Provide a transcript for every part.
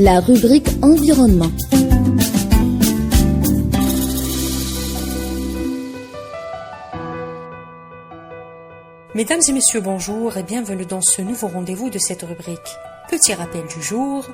la rubrique environnement. Mesdames et messieurs, bonjour et bienvenue dans ce nouveau rendez-vous de cette rubrique. Petit rappel du jour.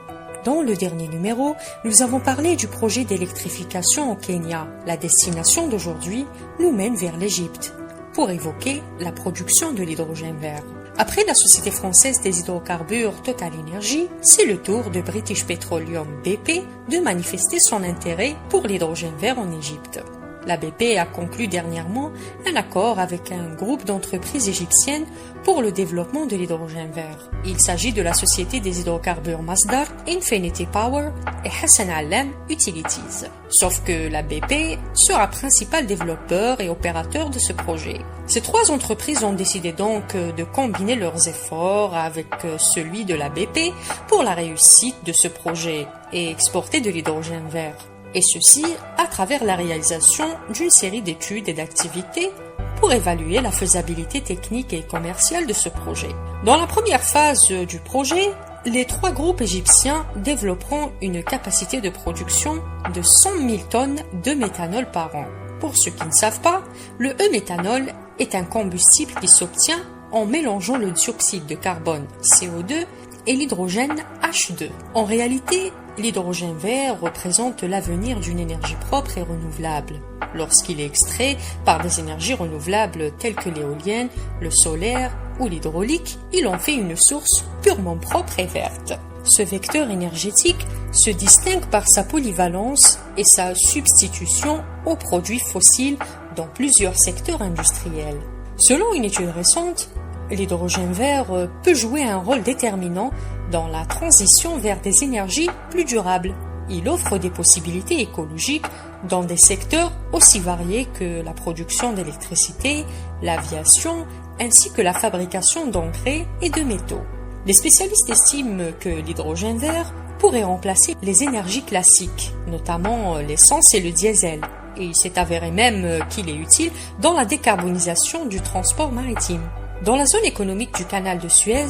Dans le dernier numéro, nous avons parlé du projet d'électrification au Kenya. La destination d'aujourd'hui nous mène vers l'Égypte pour évoquer la production de l'hydrogène vert. Après la société française des hydrocarbures Total Energy, c'est le tour de British Petroleum BP de manifester son intérêt pour l'hydrogène vert en Égypte. La BP a conclu dernièrement un accord avec un groupe d'entreprises égyptiennes pour le développement de l'hydrogène vert. Il s'agit de la société des hydrocarbures Masdar, Infinity Power et Hassan Allam Utilities. Sauf que la BP sera principal développeur et opérateur de ce projet. Ces trois entreprises ont décidé donc de combiner leurs efforts avec celui de la BP pour la réussite de ce projet et exporter de l'hydrogène vert. Et ceci à travers la réalisation d'une série d'études et d'activités pour évaluer la faisabilité technique et commerciale de ce projet. Dans la première phase du projet, les trois groupes égyptiens développeront une capacité de production de 100 000 tonnes de méthanol par an. Pour ceux qui ne savent pas, le E-méthanol est un combustible qui s'obtient en mélangeant le dioxyde de carbone CO2 et l'hydrogène H2. En réalité, l'hydrogène vert représente l'avenir d'une énergie propre et renouvelable. Lorsqu'il est extrait par des énergies renouvelables telles que l'éolienne, le solaire ou l'hydraulique, il en fait une source purement propre et verte. Ce vecteur énergétique se distingue par sa polyvalence et sa substitution aux produits fossiles dans plusieurs secteurs industriels. Selon une étude récente, l'hydrogène vert peut jouer un rôle déterminant dans la transition vers des énergies plus durables. Il offre des possibilités écologiques dans des secteurs aussi variés que la production d'électricité, l'aviation, ainsi que la fabrication d'engrais et de métaux. Les spécialistes estiment que l'hydrogène vert pourrait remplacer les énergies classiques, notamment l'essence et le diesel. Et il s'est avéré même qu'il est utile dans la décarbonisation du transport maritime. Dans la zone économique du canal de Suez,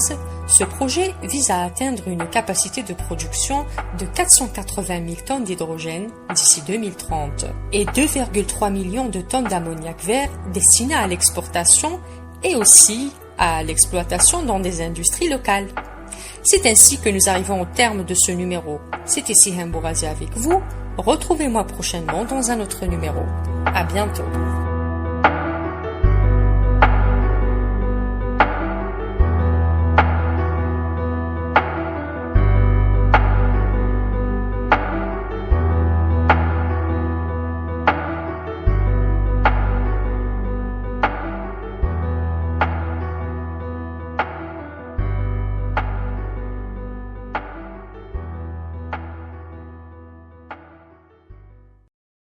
ce projet vise à atteindre une capacité de production de 480 000 tonnes d'hydrogène d'ici 2030 et 2,3 millions de tonnes d'ammoniac vert destinées à l'exportation et aussi à l'exploitation dans des industries locales. C'est ainsi que nous arrivons au terme de ce numéro. C'était Sihem Bourazi avec vous. Retrouvez-moi prochainement dans un autre numéro. À bientôt.